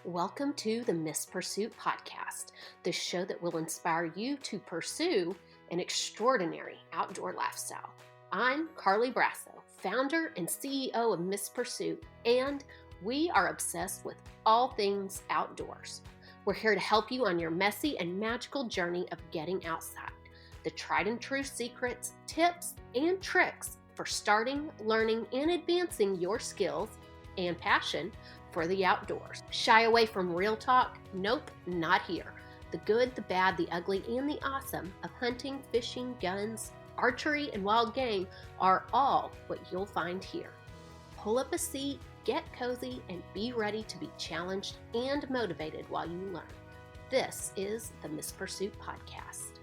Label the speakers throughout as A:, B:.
A: Welcome to the Miss Pursuit podcast, the show that will inspire you to pursue an extraordinary outdoor lifestyle. I'm Carly Brasso, founder and CEO of Miss Pursuit, and we are obsessed with all things outdoors. We're here to help you on your messy and magical journey of getting outside. The tried and true secrets, tips, and tricks for starting, learning, and advancing your skills and passion for the outdoors. Shy away from real talk? Nope, not here. The good, the bad, the ugly, and the awesome of hunting, fishing, guns, archery, and wild game are all what you'll find here. Pull up a seat, get cozy, and be ready to be challenged and motivated while you learn. This is the Miss Pursuit podcast.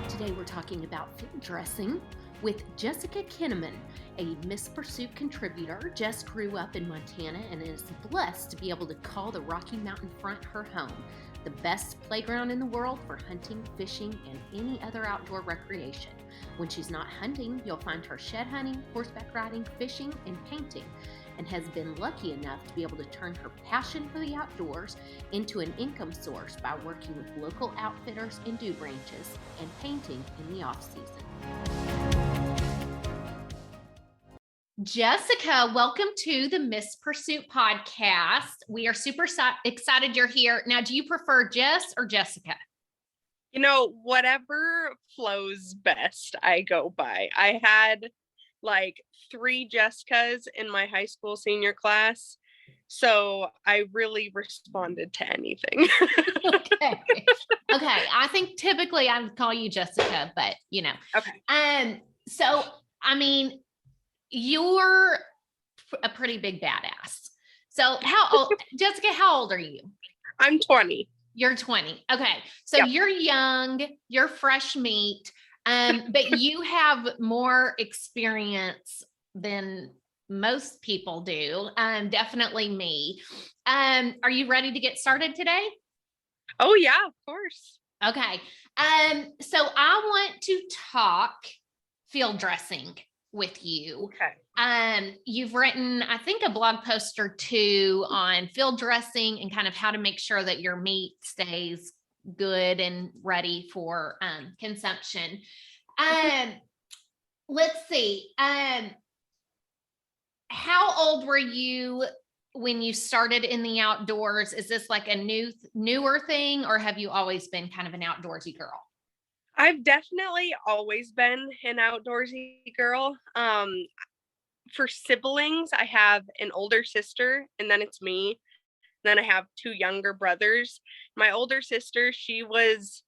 A: Today we're talking about field dressing with Jessica Kinamon, a Miss Pursuit contributor. Jess grew up in Montana and is blessed to be able to call the Rocky Mountain Front her home, the best playground in the world for hunting, fishing, and any other outdoor recreation. When she's not hunting, you'll find her shed hunting, horseback riding, fishing, and painting, and has been lucky enough to be able to turn her passion for the outdoors into an income source by working with local outfitters and dude ranches and painting in the off-season. Jessica, welcome to the Miss Pursuit podcast. We are super excited you're here. Now, do you prefer Jess or Jessica?
B: You know, whatever flows best, I go by. I had like 3 Jessicas in my high school senior class, so I really responded to anything.
A: Okay. I think typically I would call you Jessica, but you know.
B: Okay.
A: So, I mean, you're a pretty big badass. So Jessica, how old are you?
B: I'm 20.
A: You're 20. Okay. So
B: Yep.
A: You're young, you're fresh meat, but you have more experience than most people do. Definitely me. Are you ready to get started today?
B: Oh yeah, of course.
A: Okay. So I want to talk field dressing with you.
B: Okay.
A: You've written, I think, a blog post or 2 on field dressing and kind of how to make sure that your meat stays good and ready for consumption. Let's see. How old were you when you started in the outdoors? Is this like a newer thing, or have you always been kind of an outdoorsy girl?
B: I've definitely always been an outdoorsy girl. For siblings, I have an older sister, and then it's me. Then I have 2 younger brothers. My older sister, she was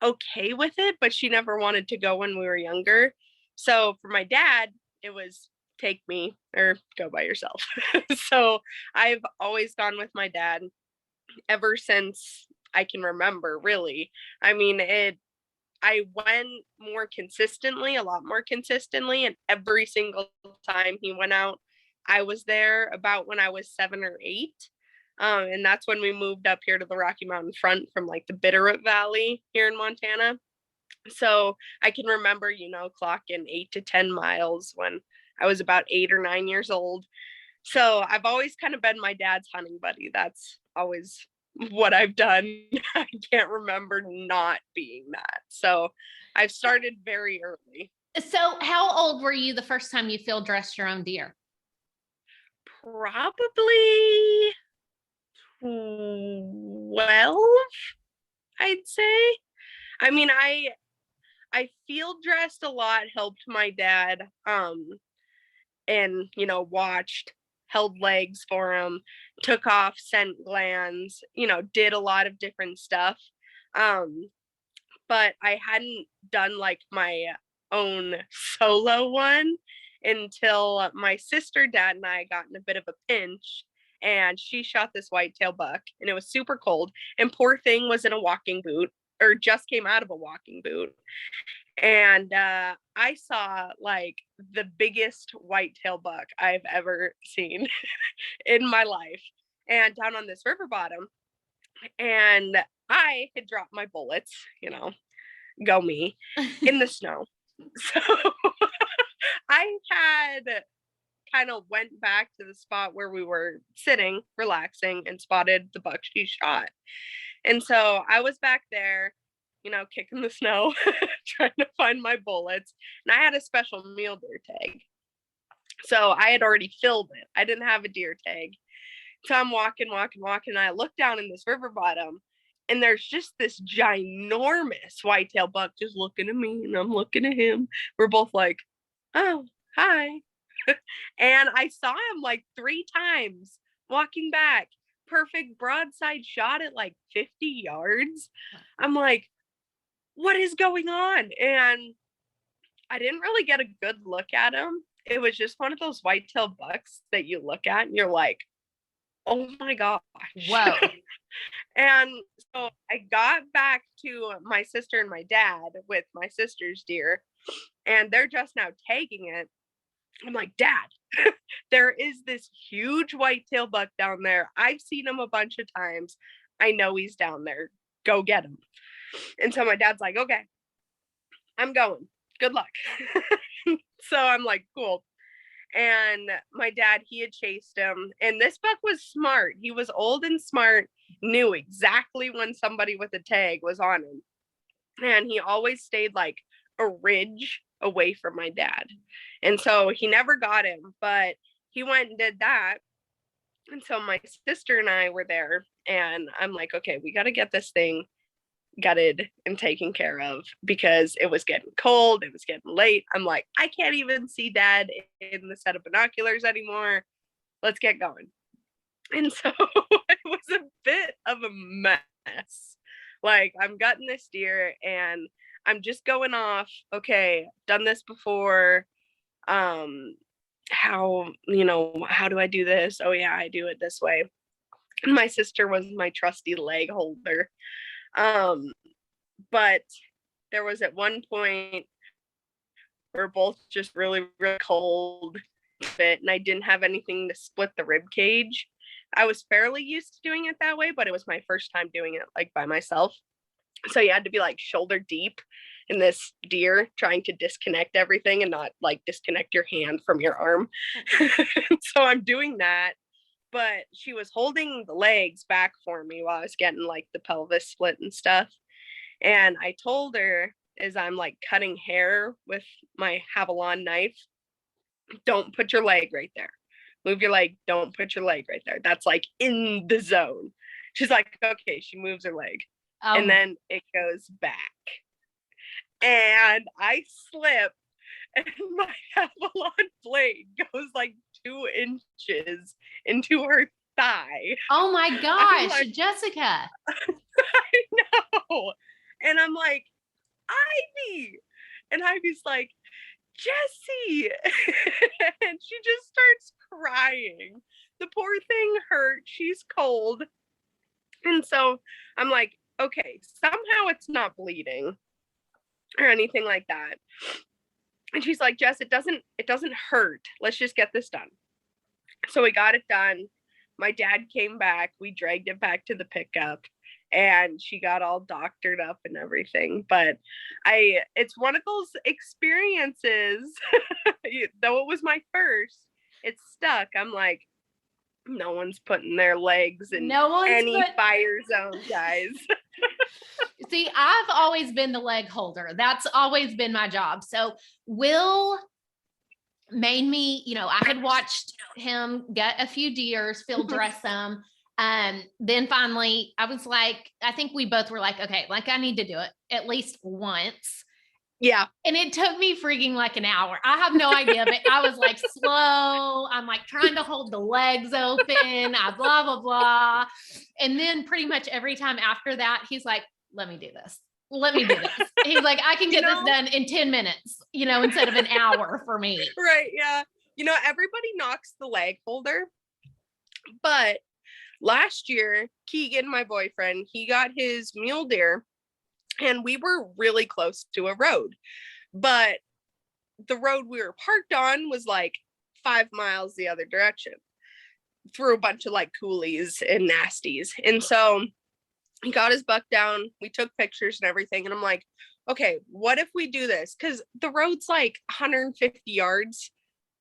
B: okay with it, but she never wanted to go when we were younger. So for my dad, it was take me or go by yourself. So I've always gone with my dad ever since I can remember, really. I mean, I went a lot more consistently, and every single time he went out, I was there about when I was 7 or 8. And that's when we moved up here to the Rocky Mountain Front from like the Bitterroot Valley here in Montana. So I can remember, clocking 8 to 10 miles when I was about 8 or 9 years old. So I've always kind of been my dad's hunting buddy. That's always what I've done. I can't remember not being that. So I've started very early.
A: So how old were you the first time you field dressed your own deer?
B: Probably 12, I'd say. I mean, I field dressed a lot, helped my dad, and, watched, held legs for him, took off scent glands, did a lot of different stuff. But I hadn't done like my own solo one until my sister, dad, and I got in a bit of a pinch, and she shot this whitetail buck, and it was super cold, and poor thing was in a walking boot, or just came out of a walking boot. And I saw like the biggest whitetail buck I've ever seen in my life, and down on this river bottom. And I had dropped my bullets, go me, in the snow. So I had kind of went back to the spot where we were sitting, relaxing, and spotted the buck she shot. And so I was back there, kicking the snow, trying to find my bullets. And I had a special mule deer tag. So I had already filled it. I didn't have a deer tag. So I'm walking, and I look down in this river bottom, and there's just this ginormous whitetail buck just looking at me, and I'm looking at him. We're both like, oh, hi. And I saw him like 3 times walking back. Perfect broadside shot at like 50 yards. I'm like, what is going on? And I didn't really get a good look at him. It was just one of those whitetail bucks that you look at and you're like, oh my gosh.
A: Whoa.
B: And so I got back to my sister and my dad with my sister's deer, and they're just now tagging it. I'm like, Dad, there is this huge whitetail buck down there. I've seen him a bunch of times. I know he's down there. Go get him. And so my dad's like, okay, I'm going. Good luck. So I'm like, cool. And my dad, he had chased him. And this buck was smart. He was old and smart, knew exactly when somebody with a tag was on him. And he always stayed like a ridge away from my dad. And so he never got him, but he went and did that. And so my sister and I were there, and I'm like, okay, we got to get this thing gutted and taken care of because it was getting cold. It was getting late. I'm like, I can't even see Dad in the set of binoculars anymore. Let's get going. And so it was a bit of a mess. Like, I'm gutting this deer and I'm just going off, okay, done this before. How do I do this? Oh yeah, I do it this way. And my sister was my trusty leg holder. But there was at one point we're both just really, really cold fit, and I didn't have anything to split the rib cage. I was fairly used to doing it that way, but it was my first time doing it like by myself. So you had to be like shoulder deep in this deer, trying to disconnect everything and not like disconnect your hand from your arm. So I'm doing that, but she was holding the legs back for me while I was getting like the pelvis split and stuff. And I told her, as I'm like cutting hair with my Havalon knife, don't put your leg right there. Move your leg. Don't put your leg right there. That's like in the zone. She's like, okay. She moves her leg. And then it goes back. And I slip, and my Avalon blade goes like 2 inches into her thigh.
A: Oh my gosh, like, Jessica.
B: I know. And I'm like, Ivy. And Ivy's like, Jessie. And she just starts crying. The poor thing hurt. She's cold. And so I'm like, okay, somehow it's not bleeding or anything like that. And she's like, Jess, it doesn't hurt. Let's just get this done. So we got it done. My dad came back. We dragged it back to the pickup, and she got all doctored up and everything. But it's one of those experiences, though it was my first, it stuck. I'm like, no one's putting their legs in any fire zone, guys.
A: See, I've always been the leg holder. That's always been my job. So Will made me, I had watched him get a few deers, field dress them. Then finally I was like, I think we both were like, okay, like I need to do it at least once.
B: Yeah.
A: And it took me freaking like an hour. I have no idea, but I was like slow. I'm like trying to hold the legs open, blah, blah, blah. And then pretty much every time after that, he's like, let me do this. Let me do this. He's like, I can get this done in 10 minutes, instead of an hour for me.
B: Right. Yeah. Everybody knocks the leg holder, but last year, Keegan, my boyfriend, he got his mule deer, and we were really close to a road, but the road we were parked on was like 5 miles the other direction through a bunch of like coulees and nasties. And so he got his buck down. We took pictures and everything. And I'm like, okay, what if we do this? Because the road's like 150 yards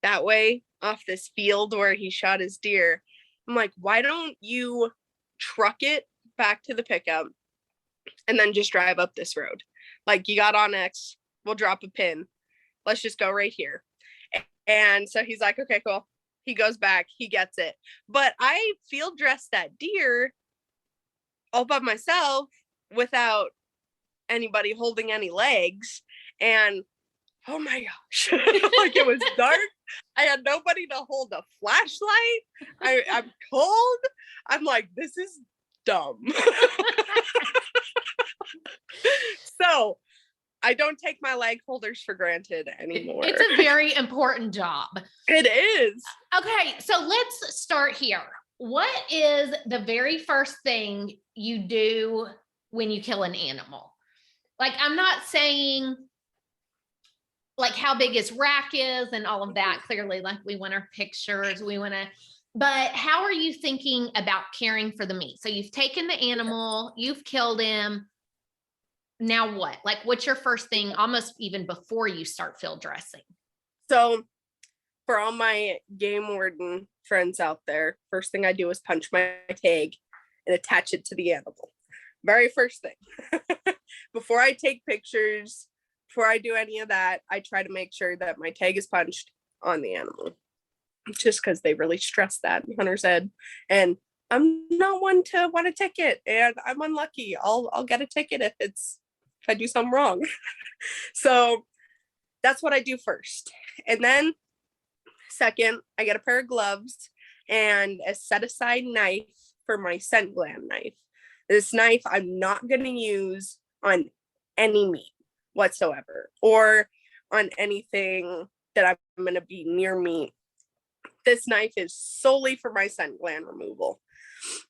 B: that way off this field where he shot his deer. I'm like, why don't you truck it back to the pickup and then just drive up this road? Like, you got on X, we'll drop a pin. Let's just go right here. And so he's like, okay, cool. He goes back, he gets it. But I field dressed that deer all by myself without anybody holding any legs. And oh my gosh, like, it was dark. I had nobody to hold a flashlight. I'm cold. I'm like, this is dumb. So I don't take my leg holders for granted anymore.
A: It's a very important job.
B: It is.
A: Okay, so let's start here. What is the very first thing you do when you kill an animal? Like, I'm not saying like how big his rack is and all of that. Clearly, like, we want our pictures, but how are you thinking about caring for the meat? So you've taken the animal, you've killed him. Now what? Like, what's your first thing, almost even before you start field dressing?
B: So for all my game warden friends out there, first thing I do is punch my tag and attach it to the animal. Very first thing. Before I take pictures, before I do any of that, I try to make sure that my tag is punched on the animal. Just because they really stress that in Hunter's Ed. And I'm not one to want a ticket, and I'm unlucky. I'll get a ticket if I do something wrong. So that's what I do first. And then second, I get a pair of gloves and a set aside knife for my scent gland knife. This knife I'm not going to use on any meat whatsoever, or on anything that I'm going to be near meat. This knife is solely for my scent gland removal.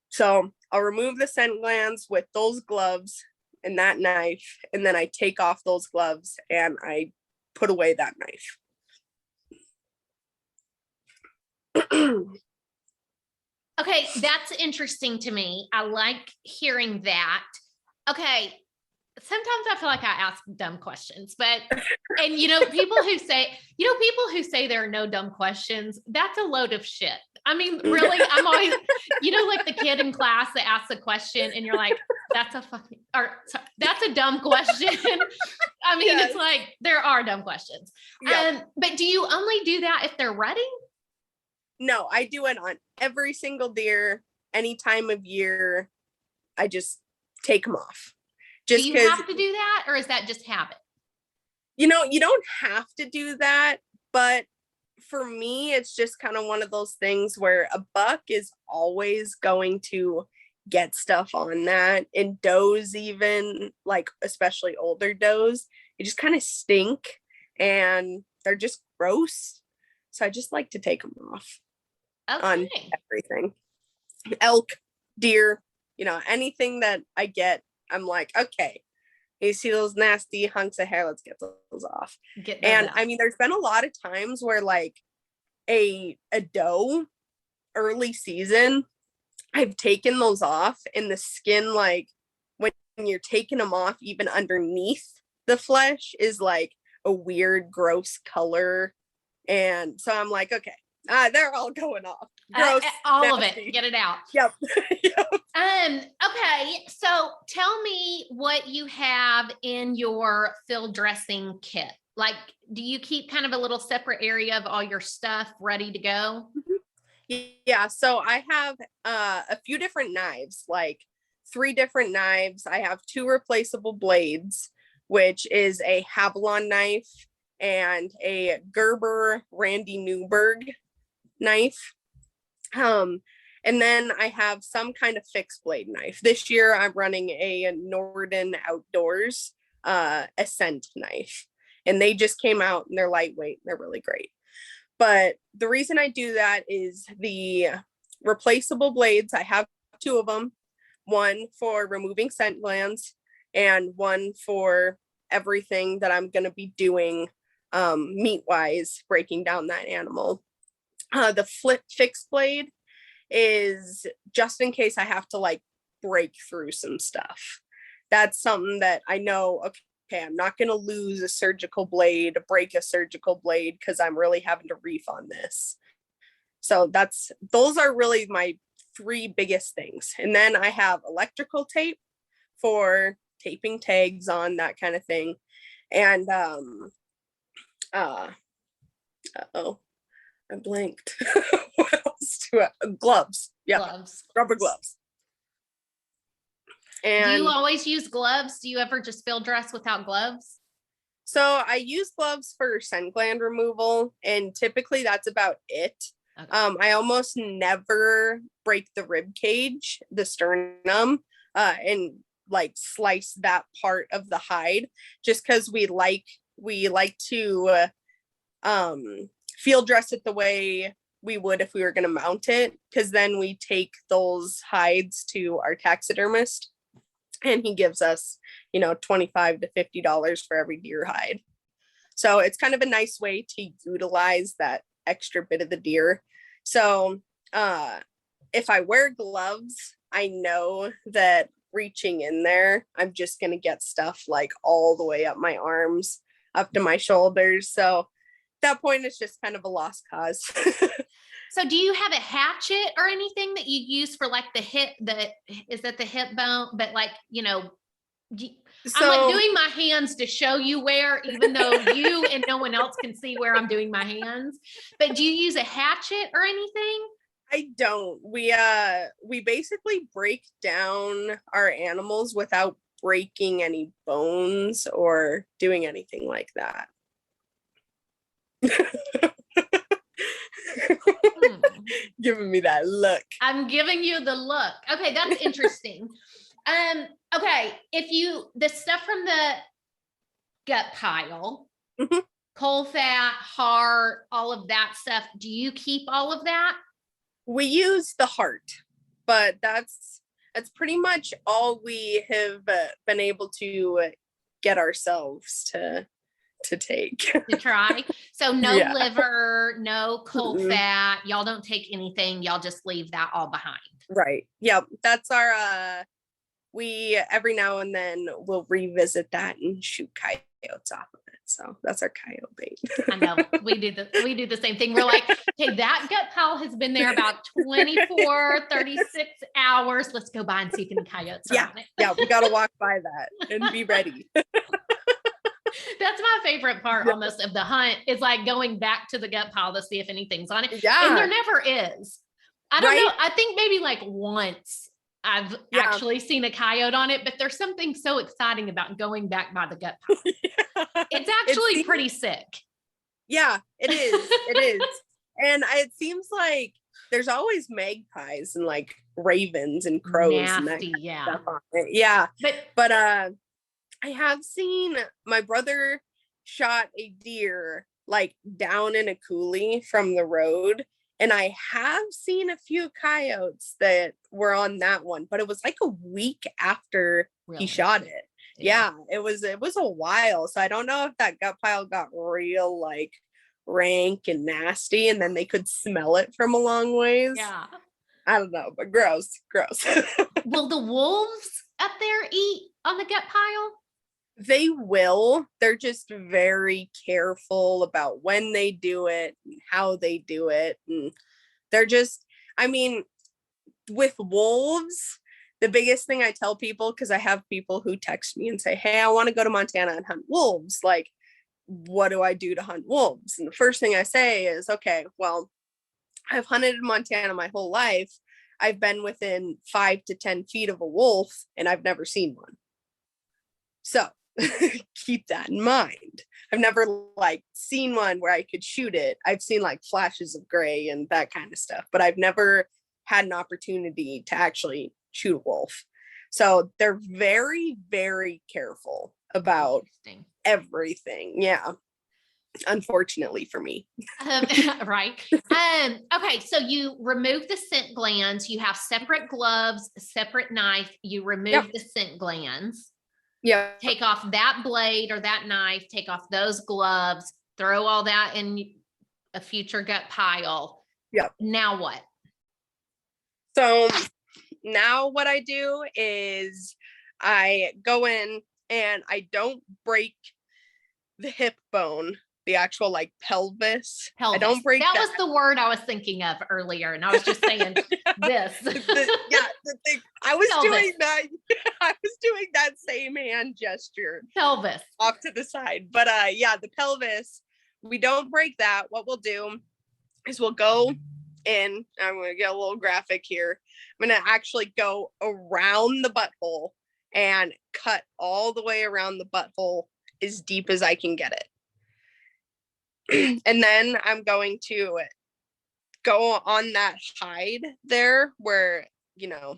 B: So I'll remove the scent glands with those gloves and that knife, and then I take off those gloves and I put away that knife.
A: Okay, that's interesting to me. I like hearing that. Okay, sometimes I feel like I ask dumb questions, but, and people who say there are no dumb questions, that's a load of shit. I mean, really, I'm always, like the kid in class that asks a question and you're like, that's a dumb question. I mean, yes. It's like, there are dumb questions. Yep. But do you only do that if they're rutting?
B: No, I do it on every single deer, any time of year. I just take them off.
A: Do you have to do that, or is that just habit?
B: You don't have to do that, but for me, it's just kind of one of those things where a buck is always going to get stuff on that. And does, even, like, especially older does, they just kind of stink and they're just gross. So I just like to take them off.
A: Okay.
B: On everything. Elk, deer, anything that I get, I'm like, okay, you see those nasty hunks of hair, let's get those off. I mean, there's been a lot of times where, like, a doe early season, I've taken those off, and the skin, like, when you're taking them off, even underneath the flesh is like a weird, gross color. And so I'm like, okay, they're all going off. Gross,
A: all
B: nasty.
A: of it. Get it out.
B: Yep. Yep.
A: Okay. So tell me what you have in your field dressing kit. Like, do you keep kind of a little separate area of all your stuff ready to go?
B: Yeah. So I have a few different knives, like 3 different knives. I have 2 replaceable blades, which is a Havalon knife and a Gerber Randy Newberg knife. And then I have some kind of fixed blade knife. This year I'm running a Norden Outdoors Ascent knife, and they just came out and they're lightweight. They're really great. But the reason I do that is the replaceable blades. I have 2 of them, one for removing scent glands and one for everything that I'm going to be doing meat wise, breaking down that animal. The fixed blade is just in case I have to, like, break through some stuff. That's something that I know, okay, I'm not going to lose a surgical blade, break a surgical blade, because I'm really having to reef on this. So those are really my 3 biggest things. And then I have electrical tape for taping tags on, that kind of thing. And I blanked. What else do I, gloves. Yeah.
A: Gloves.
B: Rubber gloves. And
A: do you always use gloves? Do you ever just field dress without gloves?
B: So I use gloves for scent gland removal, and typically that's about it. Okay. I almost never break the rib cage, the sternum, and like slice that part of the hide, just because we like to field dress it the way we would if we were going to mount it, because then we take those hides to our taxidermist and he gives us, $25 to $50 for every deer hide. So it's kind of a nice way to utilize that extra bit of the deer. So if I wear gloves, I know that reaching in there, I'm just going to get stuff like all the way up my arms, up to my shoulders. So at that point, it's just kind of a lost cause.
A: So do you have a hatchet or anything that you use for like the hip, is that the hip bone? But like, I'm like doing my hands to show you where, even though you and no one else can see where I'm doing my hands. But do you use a hatchet or anything?
B: I don't. We basically break down our animals without breaking any bones or doing anything like that. Giving me that look.
A: I'm giving you the look. Okay, that's interesting. Okay, the stuff from the gut pile, mm-hmm. Coal fat, heart, all of that stuff, do you keep all of that?
B: We use the heart, but that's pretty much all we have been able to get ourselves to take.
A: To try. So no liver, no coal fat. Y'all don't take anything. Y'all just leave that all behind.
B: Right. Yep. That's our, we every now and then we'll revisit that and shoot coyotes off of it. So that's our coyote bait.
A: I know. We do the same thing. We're like, okay, that gut pile has been there about 24, 36 hours. Let's go by and see if any coyotes are on it.
B: Yeah. We got to walk by that and be ready.
A: That's my favorite part almost of the hunt, is like going back to the gut pile to see if anything's on it.
B: Yeah.
A: And there never is. I don't know. I think maybe like once I've actually seen a coyote on it, but there's something so exciting about going back by the gut pile. Yeah. It's actually pretty sick.
B: Yeah, it is. It is. And it seems like there's always magpies and like ravens and crows.
A: Nasty,
B: and that kind of stuff on it. Yeah. But I have seen my brother shot a deer like down in a coulee from the road. And I have seen a few coyotes that were on that one, but it was like a week after he shot it. Yeah, it was a while. So I don't know if that gut pile got real like rank and nasty and then they could smell it from a long ways.
A: Yeah.
B: I don't know, but gross.
A: Will the wolves up there eat on the gut pile?
B: They will. They're just very careful about when they do it and how they do it. And they're just, with wolves, the biggest thing I tell people, because I have people who text me and say, hey, I want to go to Montana and hunt wolves. Like, what do I do to hunt wolves? And the first thing I say is, okay, well, I've hunted in Montana my whole life. I've been within 5 to 10 feet of a wolf and I've never seen one. So keep that in mind. I've never like seen one where I could shoot it. I've seen like flashes of gray and that kind of stuff, but I've never had an opportunity to actually shoot a wolf. So they're very, very careful about everything. Yeah. Unfortunately for me.
A: Right. Okay. So you remove the scent glands. You have separate gloves, separate knife. You remove the scent glands.
B: Yeah.
A: Take off that blade or that knife, take off those gloves, throw all that in a future gut pile.
B: Yeah.
A: Now what?
B: So now what I do is I go in and I don't break the hip bone, the actual like pelvis. I don't break
C: that. That was the word I was thinking of earlier, and I was just saying this.
B: The thing. I was
C: pelvis.
B: doing that. I was doing that same hand gesture.
C: Pelvis.
B: Off to the side. But yeah, the pelvis, we don't break that. What we'll do is we'll go in. I'm going to get a little graphic here. I'm going to actually go around the butthole and cut all the way around the butthole as deep as I can get it. And then I'm going to go on that hide there where, you know,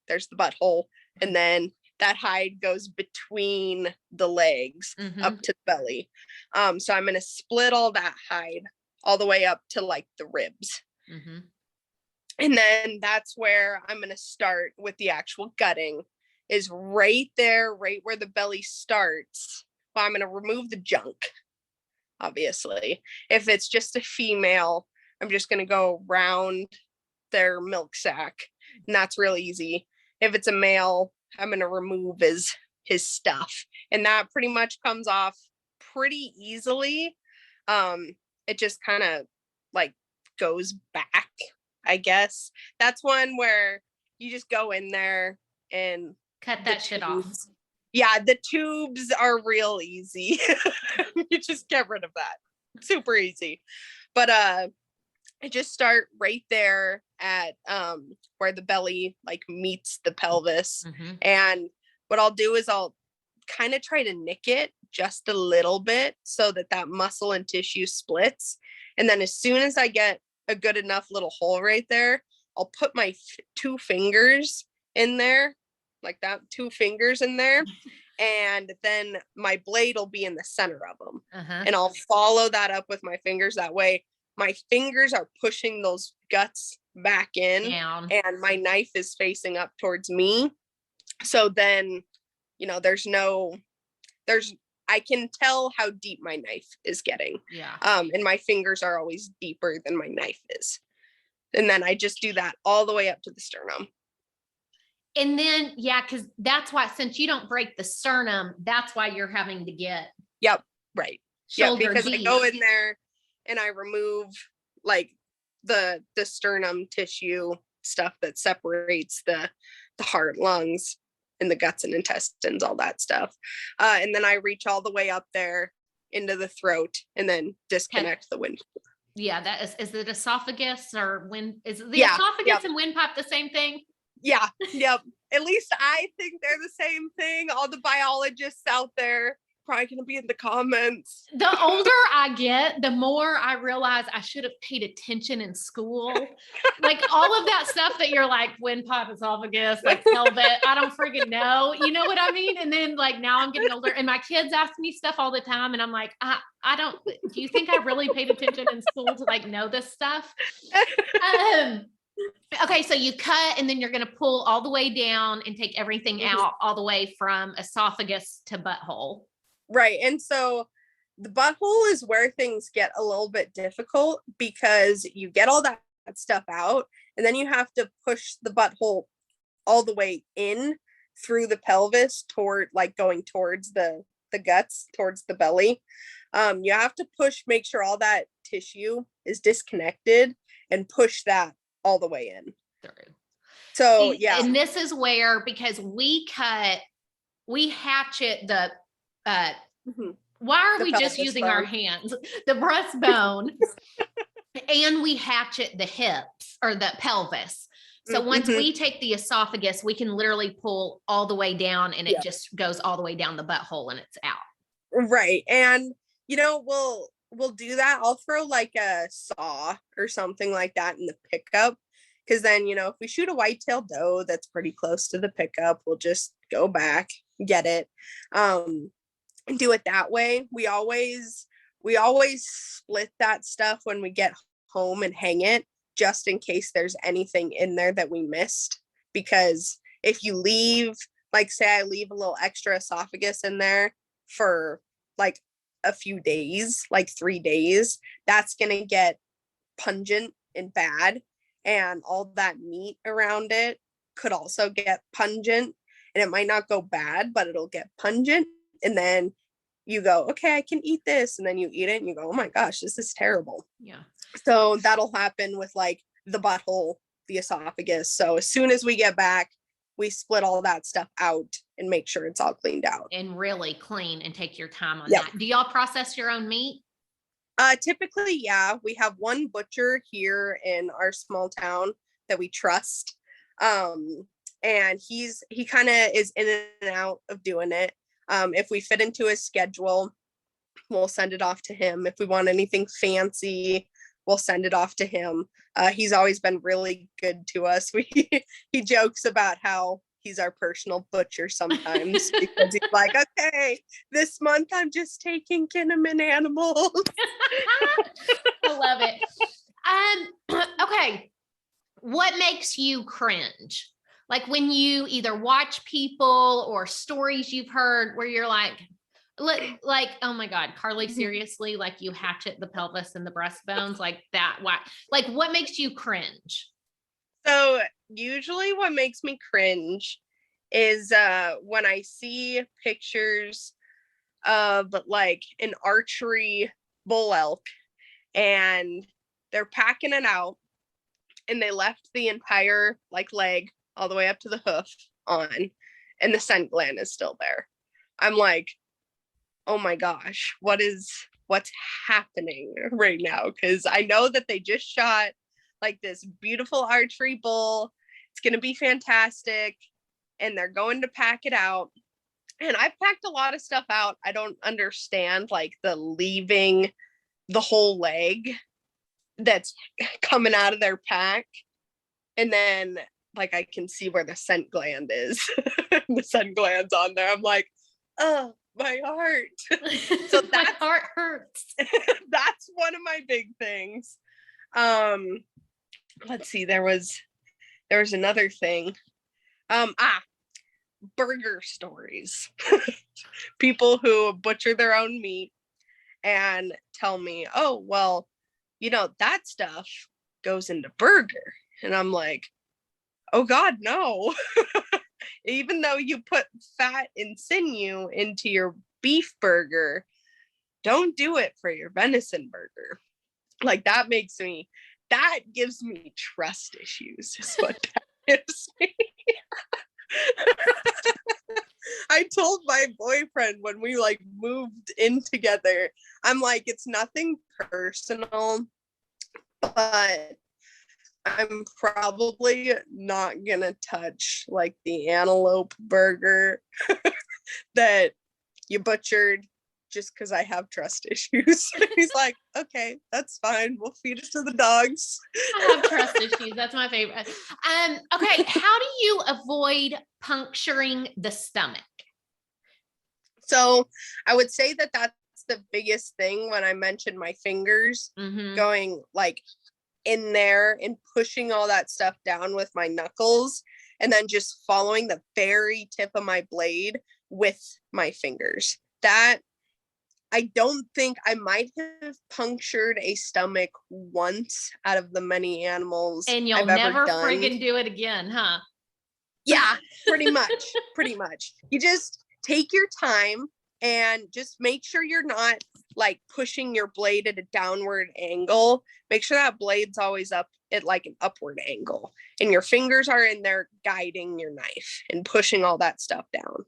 B: there's the butthole, and then that hide goes between the legs up to the belly. So I'm going to split all that hide all the way up to like the ribs. And then that's where I'm going to start with the actual gutting, is right there, right where the belly starts. Well, I'm going to remove the junk, obviously. If it's just a female, I'm just going to go around their milk sac, and that's real easy. If it's a male, I'm going to remove his stuff, and that pretty much comes off pretty easily. It just kind of like goes back, I guess. That's one where you just go in there and
C: cut that shit off.
B: Yeah, the tubes are real easy. You just get rid of that. Super easy. But I just start right there at where the belly like meets the pelvis. And what I'll do is I'll kind of try to nick it just a little bit so that that muscle and tissue splits. And then as soon as I get a good enough little hole right there, I'll put my 2 fingers in there, like that, 2 fingers in there. And then my blade will be in the center of them. And I'll follow that up with my fingers. That way my fingers are pushing those guts back in down, and my knife is facing up towards me. So then, you know, I can tell how deep my knife is getting. And my fingers are always deeper than my knife is. And then I just do that all the way up to the sternum.
C: And then, because that's why, since you don't break the sternum, that's why you're having to get.
B: Right.
C: Because
B: deep. I go in there and I remove like the sternum tissue stuff that separates the heart, lungs, and the guts and intestines, all that stuff. And then I reach all the way up there into the throat and then disconnect the windpipe.
C: That is it esophagus or is the esophagus and windpipe the same thing?
B: At least I think they're the same thing. All the biologists out there probably gonna be in the comments.
C: The older I get, the more I realize I should have paid attention in school. Like all of that stuff that you're like windpipe, esophagus, like pelvis, I don't freaking know. You know what I mean? And then like now I'm getting older and my kids ask me stuff all the time, and I'm like, I don't. Do you think I really paid attention in school to like know this stuff? Okay, so you cut and then you're going to pull all the way down and take everything out all the way from esophagus to butthole.
B: Right. And so the butthole is where things get a little bit difficult because you get all that stuff out and then you have to push the butthole all the way in through the pelvis toward like going towards the guts, towards the belly. You have to push, make sure all that tissue is disconnected and push that all the way in. So
C: and this is where, because we hatchet the why are we just using our hands, the breastbone, and we hatchet the hips or the pelvis. So once we take the esophagus, we can literally pull all the way down and it just goes all the way down the butthole and it's out.
B: Right. And you know, we'll do that. I'll throw like a saw or something like that in the pickup. Because then, you know, if we shoot a whitetail doe that's pretty close to the pickup, we'll just go back, get it, and do it that way. We always split that stuff when we get home and hang it, just in case there's anything in there that we missed. Because if you leave, like say I leave a little extra esophagus in there for like a few days, like 3 days, that's going to get pungent and bad. And all that meat around it could also get pungent, and it might not go bad, but it'll get pungent. And then you go, okay, I can eat this. And then you eat it and you go, oh my gosh, this is terrible.
C: Yeah.
B: So that'll happen with like the butthole, the esophagus. So as soon as we get back, we split all that stuff out and make sure it's all cleaned out.
C: And really clean and take your time on
B: Yep.
C: that. Do y'all process your own meat?
B: Typically, yeah. We have one butcher here in our small town that we trust. And he kind of is in and out of doing it. If we fit into his schedule, we'll send it off to him. If we want anything fancy, we'll send it off to him. He's always been really good to us. He jokes about how he's our personal butcher sometimes because he's like, okay, this month I'm just taking Kinamon animals.
C: I love it. Okay. What makes you cringe? Like when you either watch people or stories you've heard where you're like, oh my God, Carly, seriously, like you hatchet the pelvis and the breastbones like that. Why? Like what makes you cringe?
B: So usually what makes me cringe is when I see pictures of like an archery bull elk and they're packing it out and they left the entire like leg all the way up to the hoof on and the scent gland is still there. I'm like, oh my gosh, what's happening right now? Because I know that they just shot like this beautiful archery bull. It's going to be fantastic. And they're going to pack it out. And I've packed a lot of stuff out. I don't understand like the leaving the whole leg that's coming out of their pack. And then like I can see where the scent gland is. The scent gland's on there. I'm like, oh, my heart. So that
C: my heart hurts.
B: That's one of my big things. Let's see, there was another thing. Burger stories. People who butcher their own meat and tell me, oh, well, that stuff goes into burger. And I'm like, oh God, no. Even though you put fat and sinew into your beef burger, don't do it for your venison burger. Like that gives me trust issues is what that gives me. I told my boyfriend when we like moved in together, I'm like, it's nothing personal, but I'm probably not gonna touch like the antelope burger that you butchered just because I have trust issues. He's like, okay, that's fine. We'll feed it to the dogs.
C: I have trust issues. That's my favorite. Okay. How do you avoid puncturing the stomach?
B: So I would say that that's the biggest thing when I mentioned my fingers going like in there and pushing all that stuff down with my knuckles and then just following the very tip of my blade with my fingers. That I don't think I might have punctured a stomach once out of the many animals.
C: And you'll never friggin' do it again, huh?
B: Yeah, pretty much. You just take your time and just make sure you're not like pushing your blade at a downward angle. Make sure that blade's always up at like an upward angle and your fingers are in there guiding your knife and pushing all that stuff down.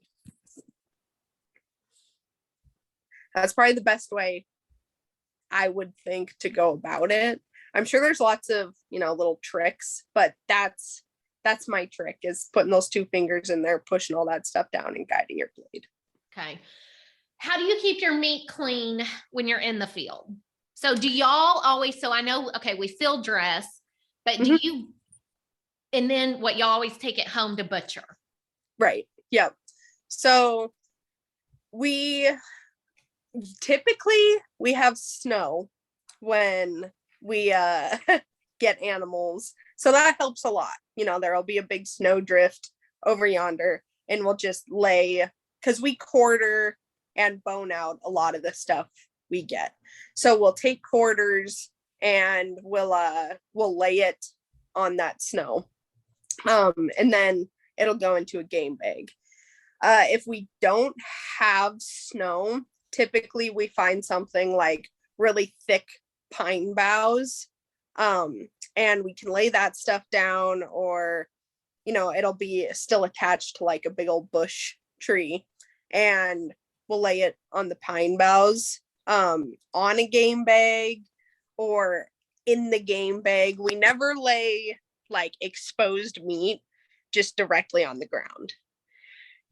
B: That's probably the best way I would think to go about it. I'm sure there's lots of, little tricks, but that's my trick is putting those two fingers in there, pushing all that stuff down and guiding your blade.
C: Okay. How do you keep your meat clean when you're in the field? So do y'all always, so I know, okay, we field dress, but do you, and then what, y'all always take it home to butcher?
B: Right. Yep. So we have snow when we get animals. So that helps a lot. There'll be a big snow drift over yonder and we'll just lay, because we quarter and bone out a lot of the stuff we get. So we'll take quarters and we'll lay it on that snow. And then it'll go into a game bag. If we don't have snow, typically we find something like really thick pine boughs, and we can lay that stuff down, or it'll be still attached to like a big old bush tree, and we'll lay it on the pine boughs, on a game bag or in the game bag. We never lay like exposed meat just directly on the ground.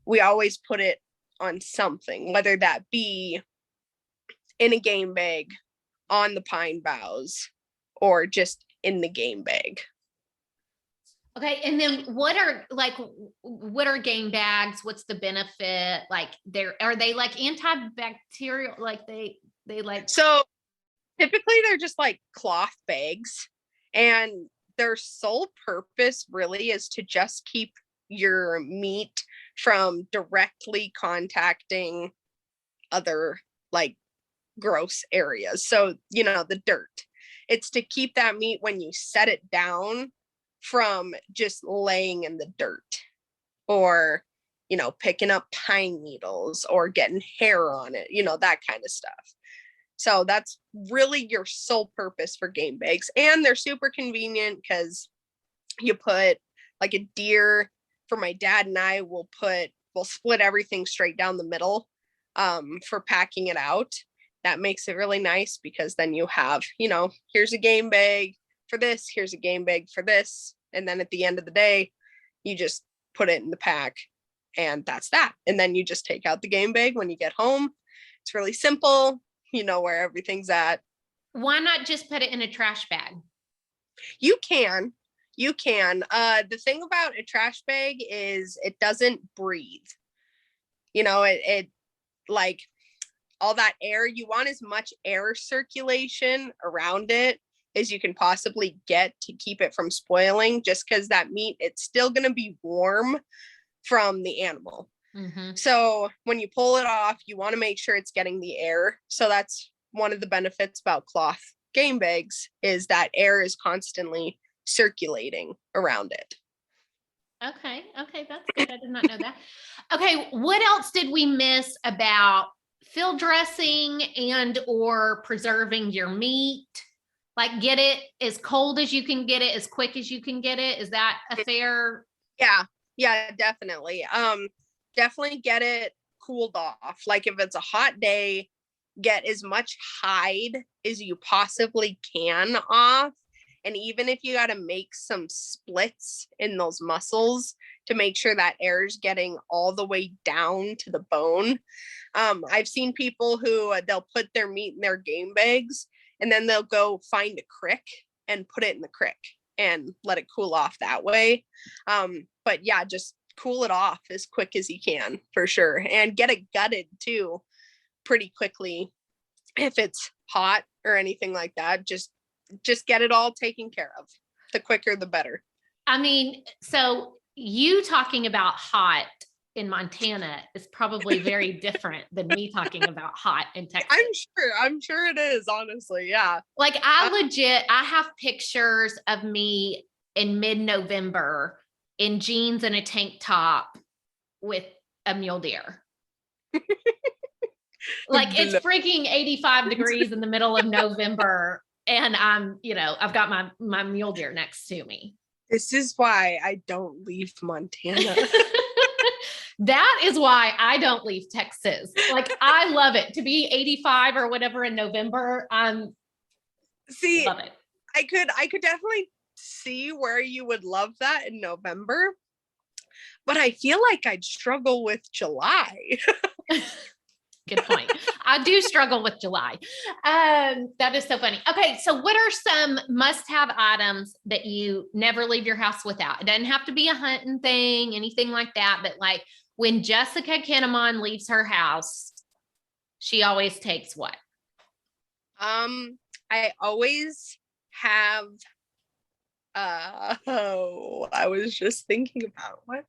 B: We always put it on something, whether that be in a game bag, on the pine boughs, or just in the game bag.
C: Okay. And then what are game bags? What's the benefit? Like are they like antibacterial? Like they like,
B: so typically they're just like cloth bags, and their sole purpose really is to just keep your meat from directly contacting other like gross areas. So, the dirt. It's to keep that meat when you set it down from just laying in the dirt, or, picking up pine needles or getting hair on it, that kind of stuff. So that's really your sole purpose for game bags. And they're super convenient because you put like a deer, for my dad and I, we'll split everything straight down the middle, for packing it out. That makes it really nice, because then you have, here's a game bag for this, here's a game bag for this. And then at the end of the day, you just put it in the pack, and that's that. And then you just take out the game bag when you get home. It's really simple. You know where everything's at.
C: Why not just put it in a trash bag?
B: You can. The thing about a trash bag is it doesn't breathe. It like all that air, you want as much air circulation around it as you can possibly get to keep it from spoiling, just because that meat, it's still going to be warm from the animal.
C: Mm-hmm.
B: So when you pull it off, you want to make sure it's getting the air. So that's one of the benefits about cloth game bags, is that air is constantly circulating around it.
C: Okay, that's good. I did not know that. Okay, what else did we miss about field dressing and or preserving your meat? Like, get it as cold as you can get it, as quick as you can get it. Is that a fair?
B: Yeah, definitely. Definitely get it cooled off. Like if it's a hot day, get as much hide as you possibly can off. And even if you got to make some splits in those muscles to make sure that air is getting all the way down to the bone. I've seen people who they'll put their meat in their game bags, and then they'll go find a crick and put it in the crick and let it cool off that way. But yeah, just cool it off as quick as you can, for sure. And get it gutted too pretty quickly. If it's hot or anything like that, just get it all taken care of. The quicker, the better.
C: I mean, so you talking about hot in Montana is probably very different than me talking about hot in Texas.
B: I'm sure it is, honestly. Yeah.
C: Like I have pictures of me in mid-November in jeans and a tank top with a mule deer. Like it's freaking 85 degrees in the middle of November, and I'm, I've got my mule deer next to me.
B: This is why I don't leave Montana.
C: That is why I don't leave Texas. Like I love it to be 85 or whatever in November. Love it.
B: I could definitely see where you would love that in November, but I feel like I'd struggle with July.
C: Good point. I do struggle with July. That is so funny. Okay. So what are some must-have items that you never leave your house without? It doesn't have to be a hunting thing, anything like that. But like when Jessica Kinamon leaves her house, she always takes what?
B: I always have, I was just thinking about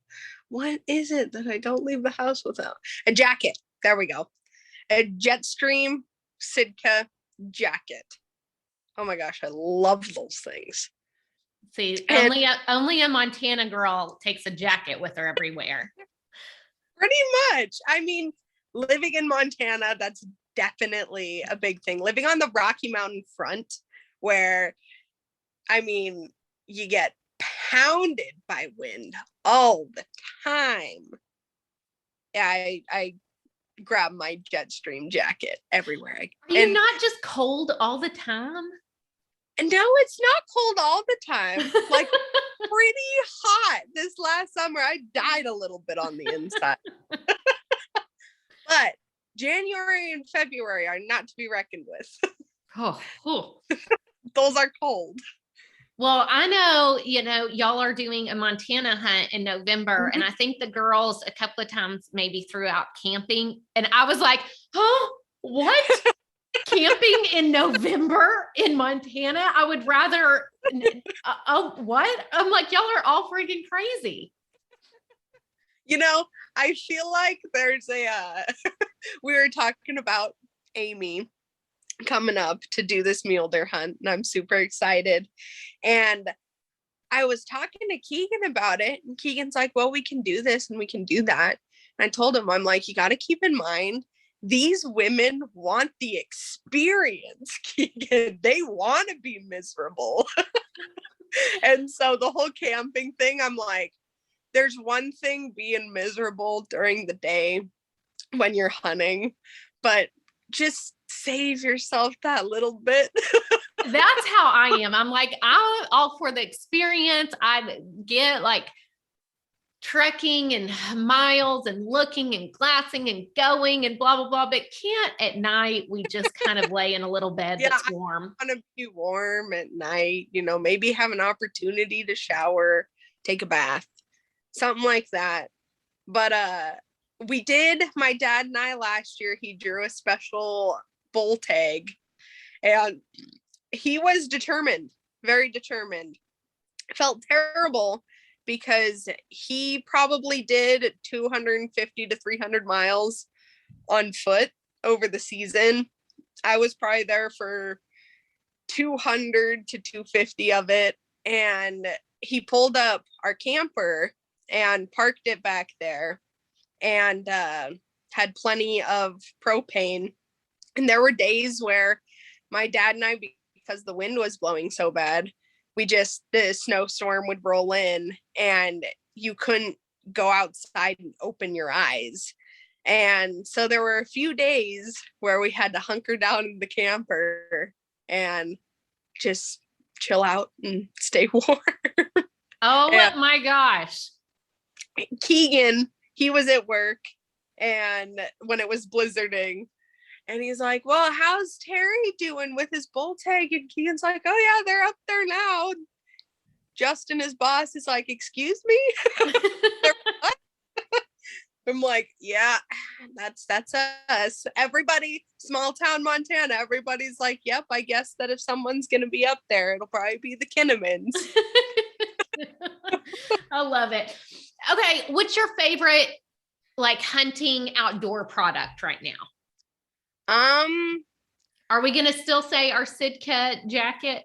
B: what is it that I don't leave the house without? A jacket. There we go. A Jetstream Sitka jacket. Oh my gosh, I love those things.
C: See, only a Montana girl takes a jacket with her everywhere.
B: Pretty much. I mean, living in Montana, that's definitely a big thing. Living on the Rocky Mountain front, where, I mean, you get pounded by wind all the time. I grab my Jetstream jacket everywhere.
C: Are you not just cold all the time?
B: And no, it's not cold all the time. Like pretty hot. This last summer, I died a little bit on the inside. But January and February are not to be reckoned with.
C: Oh.
B: Those are cold.
C: Well, I know, y'all are doing a Montana hunt in November, and I think the girls a couple of times maybe threw out camping. And I was like, huh, what? Camping in November in Montana? I would rather, what? I'm like, y'all are all freaking crazy.
B: I feel like there's we were talking about Amy coming up to do this mule deer hunt, and I'm super excited. And I was talking to Keegan about it, and Keegan's like, well, we can do this and we can do that. And I told him, I'm like, you got to keep in mind, these women want the experience, Keegan. They want to be miserable. And so the whole camping thing, I'm like, there's one thing being miserable during the day when you're hunting, but just save yourself that little bit.
C: That's how I am. I'm like, I'm all for the experience. I get like trekking and miles and looking and glassing and going and blah, blah, blah. But can't at night, we just kind of lay in a little bed that's warm.
B: I want to be warm at night, maybe have an opportunity to shower, take a bath, something like that. But we did, my dad and I last year, he drew a special bull tag, and he was determined, very determined. It felt terrible because he probably did 250 to 300 miles on foot over the season. I was probably there for 200 to 250 of it. And he pulled up our camper and parked it back there, and had plenty of propane. And there were days where my dad and I, because the wind was blowing so bad, the snowstorm would roll in and you couldn't go outside and open your eyes. And so there were a few days where we had to hunker down in the camper and just chill out and stay warm.
C: Oh my gosh.
B: Keegan, he was at work, and when it was blizzarding, and he's like, well, how's Terry doing with his bull tag? And Keegan's like, oh yeah, they're up there now. Justin, his boss, is like, excuse me? I'm like, yeah, that's us. Everybody, small town Montana, everybody's like, yep, I guess that if someone's gonna be up there, it'll probably be the Kinamons.
C: I love it. Okay, what's your favorite like hunting outdoor product right now? Are we gonna still say our Sitka jacket?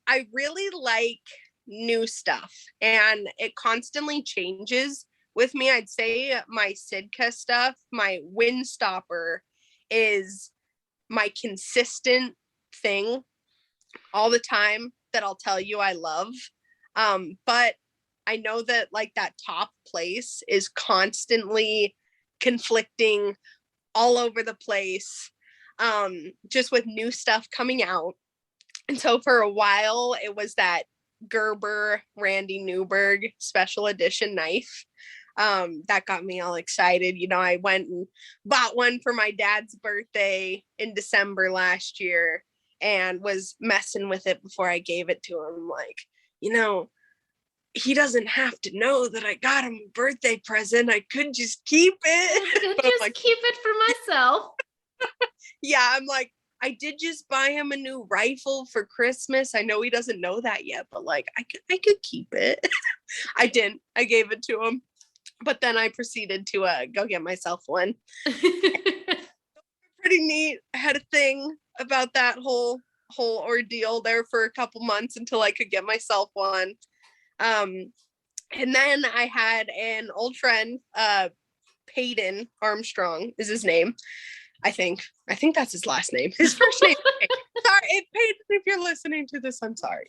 B: I really like new stuff, and it constantly changes with me. I'd say my Sitka stuff, my Windstopper, is my consistent thing all the time that I'll tell you I love. But I know that like that top place is constantly conflicting all over the place, just with new stuff coming out. And so for a while, it was that Gerber Randy Newberg special edition knife. That got me all excited. I went and bought one for my dad's birthday in December last year and was messing with it before I gave it to him. Like, he doesn't have to know that I got him a birthday present. I could just keep it.
C: Keep it for myself.
B: Yeah, I'm like, I did just buy him a new rifle for Christmas. I know he doesn't know that yet, but like, I could keep it. I didn't. I gave it to him. But then I proceeded to go get myself one. Pretty neat. I had a thing about that whole ordeal there for a couple months until I could get myself one. And then I had an old friend, Peyton Armstrong is his name. I think that's his last name. His first name. Sorry, Peyton, if you're listening to this, I'm sorry.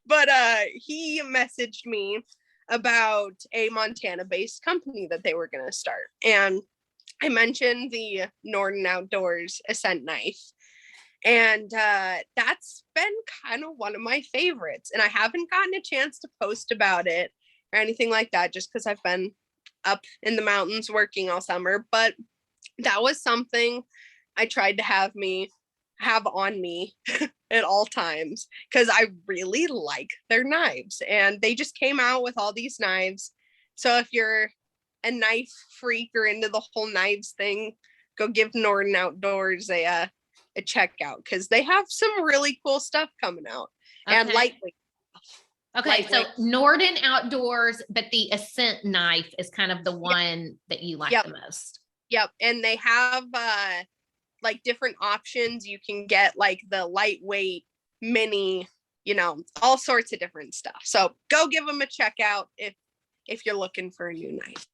B: But he messaged me about a Montana-based company that they were going to start. And I mentioned the Norton Outdoors Ascent knife. And that's been kind of one of my favorites. And I haven't gotten a chance to post about it or anything like that, just because I've been up in the mountains working all summer. But that was something I tried to have on me at all times, because I really like their knives. And they just came out with all these knives. So if you're a knife freak or into the whole knives thing, go give Norton Outdoors a checkout, because they have some really cool stuff coming out. Okay. And lightweight.
C: Okay, so Norton Outdoors, but the Ascent knife is kind of the one that you like the most.
B: Yep, and they have like different options. You can get like the lightweight mini, all sorts of different stuff. So go give them a check out if you're looking for a new knife.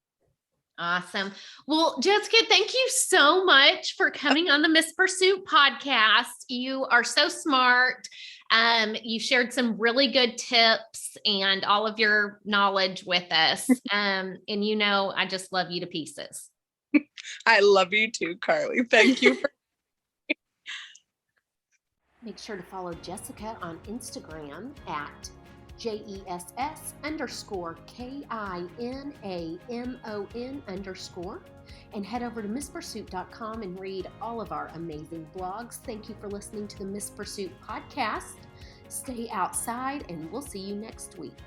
C: Awesome. Well, Jessica, thank you so much for coming on the Miss Pursuit podcast. You are so smart. You shared some really good tips and all of your knowledge with us. And I just love you to pieces.
B: I love you too, Carly. Thank you.
A: Make sure to follow Jessica on Instagram at JESS_KINAMON_ and head over to misspursuit.com and read all of our amazing blogs. Thank you for listening to the Miss Pursuit podcast. Stay outside and we'll see you next week.